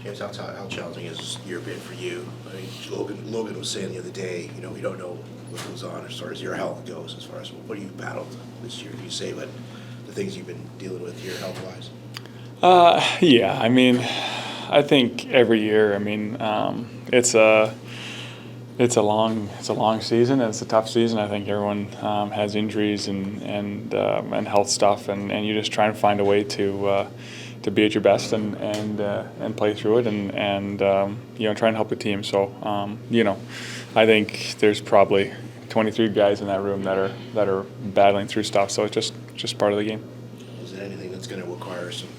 James, how challenging has this year been for you? I mean, Logan was saying the other day, we don't know what goes on as far as your health goes, as far as what you battled this year. Can you say what the things you've been dealing with here health-wise? Yeah, I mean, I think every year, it's a long season. It's a tough season. I think everyone has injuries and health stuff, and you just try and find a way to be at your best and play through it and try and help the team. So I think there's probably 23 guys in that room that are battling through stuff. So it's just part of the game. Is it anything that's going to require some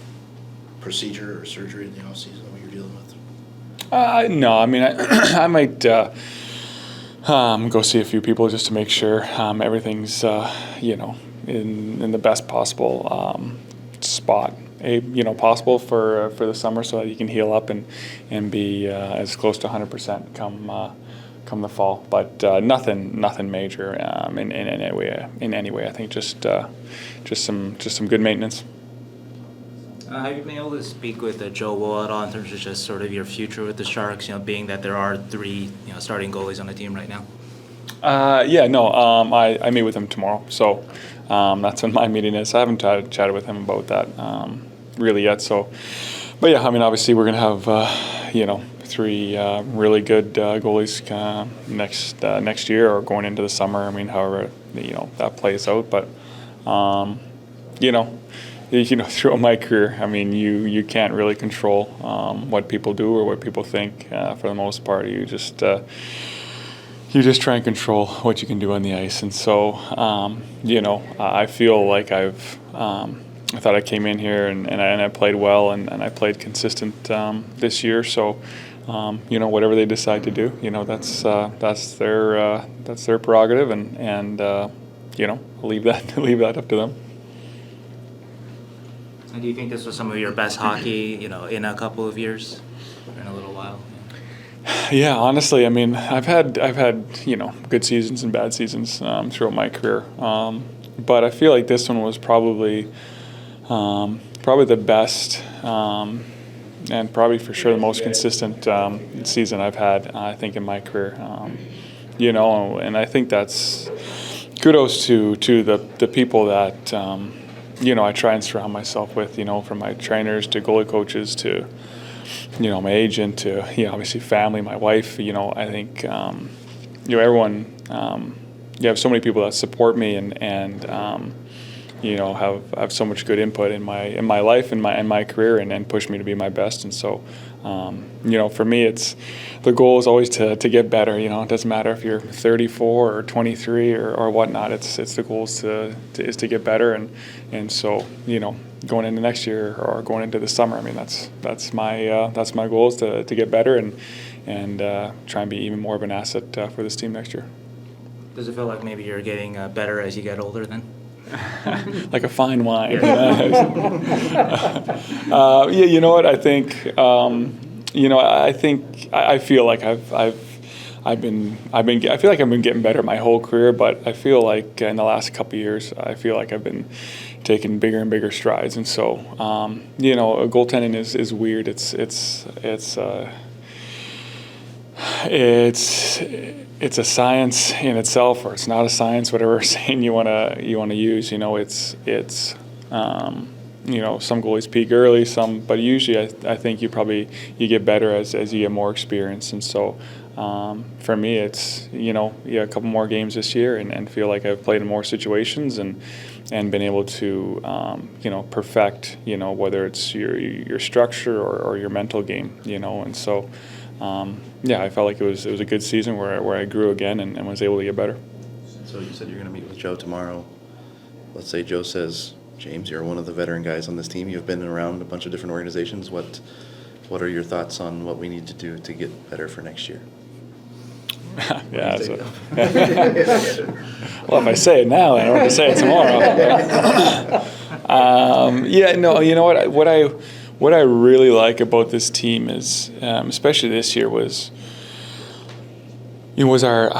procedure or surgery in the off season? What you're dealing with? No, I mean I might. Go see a few people just to make sure everything's in the best possible spot possible for the summer, so that you can heal up and be as close to 100% come the fall. But nothing major in any way. I think just some good maintenance. Have you been able to speak with Joe Woll at all in terms of just sort of your future with the Sharks, being that there are three starting goalies on the team right now? I meet with him tomorrow, so that's when my meeting is. I haven't chatted with him about that really yet. So, but yeah, I mean, obviously we're going to have three really good goalies next year or going into the summer. I mean, however that plays out, but throughout my career, I mean, you can't really control what people do or what people think. For the most part, you just try and control what you can do on the ice. And so, I feel like I thought I came in here and I played well and I played consistent this year. So, whatever they decide to do, that's their prerogative, and leave that up to them. And do you think this was some of your best hockey, in a couple of years, or in a little while? Yeah, honestly, I mean, I've had good seasons and bad seasons throughout my career, but I feel like this one was probably the best, and probably for sure the most consistent season I've had, I think, in my career. And I think that's kudos to the people that I try and surround myself with, from my trainers to goalie coaches to, my agent to, obviously family, my wife. I think, everyone, you have so many people that support me and have so much good input in my life and my career and push me to be my best. And so, for me, it's the goal is always to get better. It doesn't matter if you're 34 or 23 or whatnot. It's the goal is to get better. And so, going into next year or going into the summer, I mean, that's my goal is to get better and try and be even more of an asset for this team next year. Does it feel like maybe you're getting better as you get older then? Like a fine wine. You know what? I think I feel like I've been getting better my whole career, but I feel like in the last couple of years, I feel like I've been taking bigger and bigger strides. And so, goaltending is weird. It's a science in itself, or it's not a science, whatever saying you wanna use. Some goalies peak early, but usually I think you get better as you get more experience. And so for me, it's a couple more games this year and feel like I've played in more situations and been able to perfect whether it's your structure or your mental game. And so. I felt like it was a good season where I grew again and was able to get better. So you said you're going to meet with Joe tomorrow. Let's say Joe says, James, you're one of the veteran guys on this team. You've been around a bunch of different organizations. What are your thoughts on what we need to do to get better for next year? Well, if I say it now, I don't have to say it tomorrow. You know what? What I really like about this team is, especially this year, was our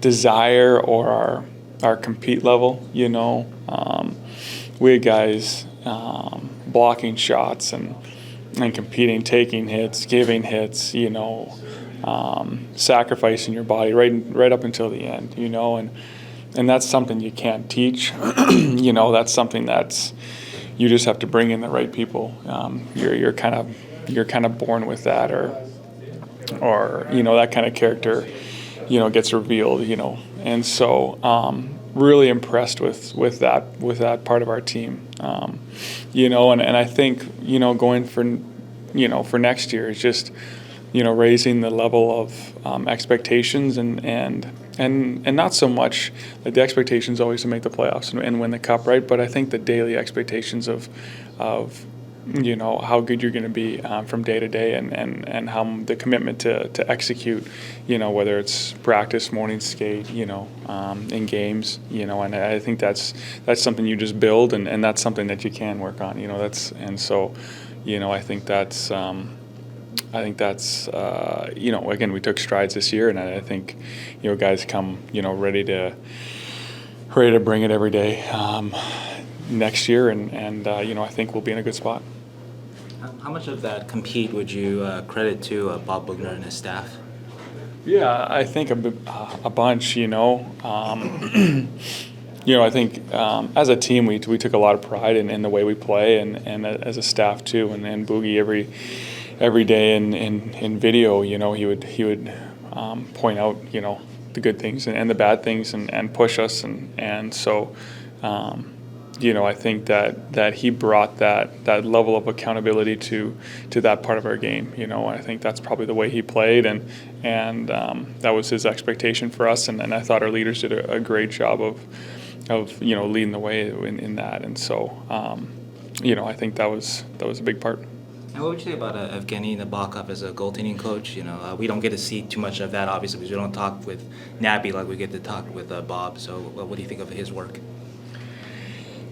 desire or our compete level. We had guys blocking shots and and competing, taking hits, giving hits, sacrificing your body right up until the end, and that's something you can't teach. That's something that's you just have to bring in the right people. You're kind of born with that, or that kind of character, gets revealed, and so really impressed with that part of our team, and I think going for next year is just raising the level of expectations and not so much like the expectations always to make the playoffs and win the cup, right? But I think the daily expectations of how good you're going to be from day to day, and how the commitment to execute, whether it's practice, morning skate, in games, and I think that's something you just build, and that's something that you can work on, I think that's again, we took strides this year, and I think guys come ready to bring it every day next year, and I think we'll be in a good spot. How much of that compete would you credit to Bob Bugner and his staff? Yeah, I think a bunch. I think as a team we took a lot of pride in the way we play, and as a staff too. And Boogie every day in video, he would point out the good things and the bad things, and push us, and so. I think that he brought that level of accountability to that part of our game. I think that's probably the way he played, and that was his expectation for us. And I thought our leaders did a great job of leading the way in that. And so I think that was a big part. And what would you say about Evgeny Nabokov as a goaltending coach? We don't get to see too much of that, obviously, because we don't talk with Nabby like we get to talk with Bob. So what do you think of his work?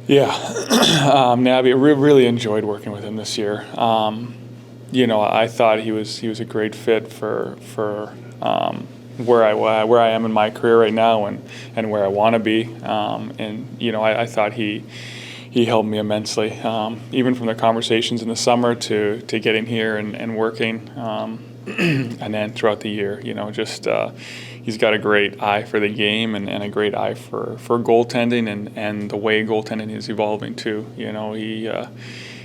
Yeah, Nabby, really enjoyed working with him this year. I thought he was a great fit for where I am in my career right now, and where I want to be. I thought he helped me immensely, even from the conversations in the summer to getting here and working, and then throughout the year. He's got a great eye for the game, and a great eye for goaltending, and the way goaltending is evolving too.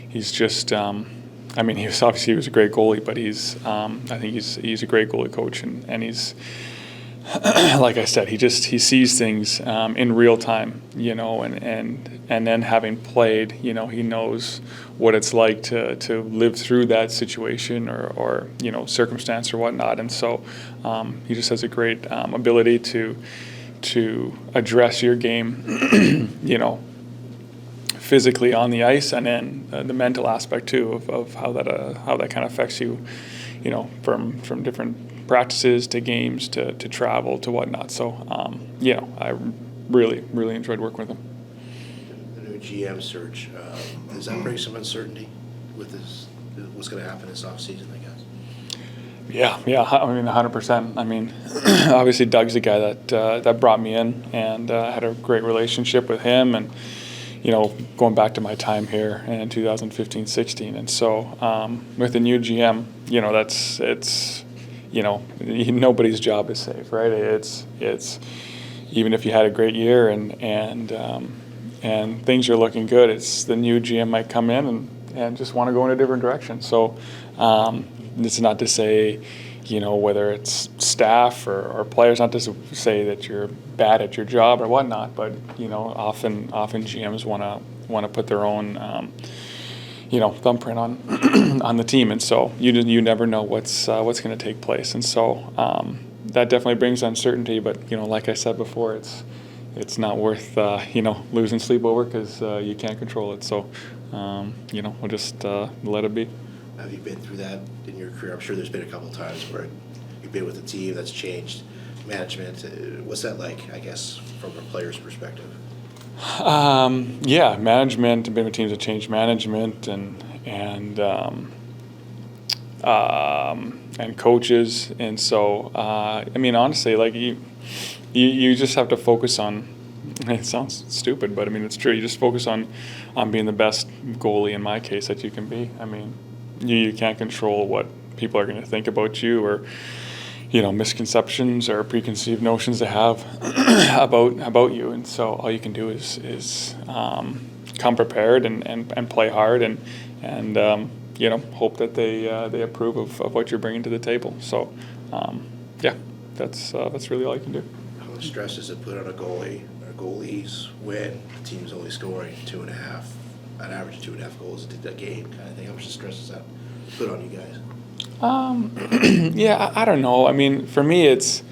He's just he was a great goalie, but I think he's a great goalie coach, and he's like I said, he sees things in real time, and then having played, he knows what it's like to live through that situation or circumstance or whatnot, and so he just has a great ability to address your game, physically on the ice, and then the mental aspect too of how that kind of affects you, from different practices to games to travel to whatnot. So I really enjoyed working with him. The new GM search, does that bring some uncertainty with what's going to happen this offseason, I guess? Yeah, 100%. Obviously Doug's the guy that brought me in, and had a great relationship with him, and going back to my time here in 2015-16, and so with the new GM, it's nobody's job is safe, right? It's even if you had a great year and things are looking good, it's the new GM might come in and just want to go in a different direction. So it's not to say, whether it's staff or players, not to say that you're bad at your job or whatnot, but often GMs want to put their own thumbprint on the team, and so you never know what's going to take place, and so that definitely brings uncertainty. But like I said before, it's not worth losing sleep over, because you can't control it. So we'll just let it be. Have you been through that in your career? I'm sure there's been a couple of times where you've been with a team that's changed management. What's that like, I guess, from a player's perspective? Management, been with teams that change management, and coaches, and so honestly, like you just have to focus on. It sounds stupid, but it's true. You just focus on being the best goalie, in my case, that you can be. you can't control what people are going to think about you, or misconceptions or preconceived notions they have about you. And so all you can do is come prepared and play hard and hope that they approve of what you're bringing to the table. So that's really all you can do. How much stress does it put on a goalie or goalies when the team's only scoring 2.5, an average of 2.5 goals a game kind of thing? How much stress does that put on you guys? Yeah, I don't know. I mean, for me, it's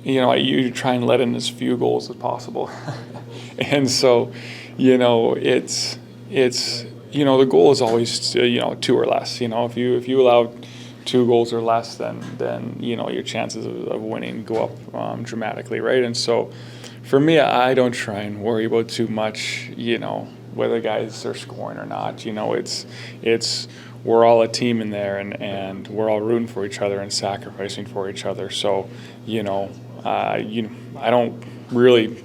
you try and let in as few goals as possible, and so it's the goal is always 2 or less. If you allow 2 goals or less, then your chances of winning go up dramatically, right? And so for me, I don't try and worry about too much, whether guys are scoring or not. It's we're all a team in there, and we're all rooting for each other and sacrificing for each other. So I don't really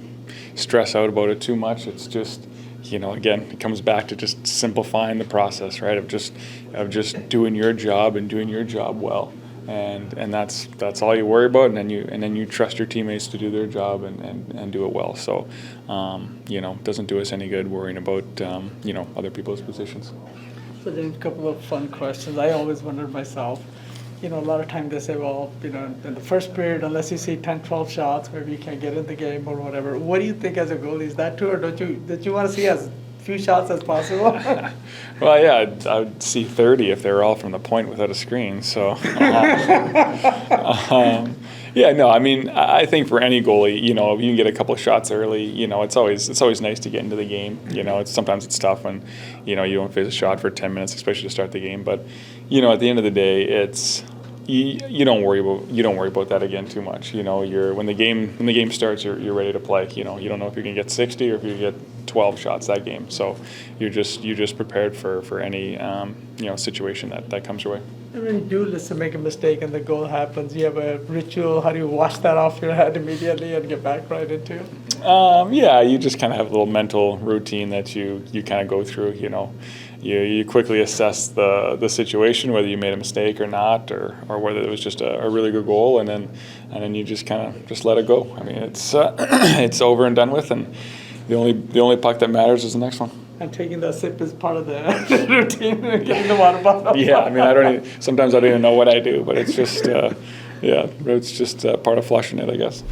stress out about it too much. It's just again, it comes back to just simplifying the process, right? Of just doing your job and doing your job well, and that's all you worry about, and then you trust your teammates to do their job and do it well. So it doesn't do us any good worrying about other people's positions. So there's a couple of fun questions. I always wondered myself, a lot of times they say, well, in the first period, unless you see 10, 12 shots, maybe you can't get in the game or whatever. What do you think as a goalie? Is that true, or did you want to see as few shots as possible? Well, yeah, I would see 30 if they were all from the point without a screen. So, yeah, no, I mean, I think for any goalie, if you can get a couple of shots early, it's always nice to get into the game. Sometimes it's tough when, you don't face a shot for 10 minutes, especially to start the game. But, at the end of the day, it's you don't worry about that again too much. When the game starts, you're ready to play. You don't know if you're gonna get 60 or if you get 12 shots that game. So you're just prepared for any situation that comes your way. I mean, do listen, make a mistake and the goal happens. You have a ritual. How do you wash that off your head immediately and get back right into it? Yeah, you just kind of have a little mental routine that you kind of go through. You quickly assess the situation, whether you made a mistake or not, or whether it was just a really good goal, and then you just kind of just let it go. I mean, it's it's over and done with, and the only puck that matters is the next one. And taking that sip is part of the routine, getting the water bottle. Yeah, I mean, sometimes I don't even know what I do, but it's just, it's just part of flushing it, I guess.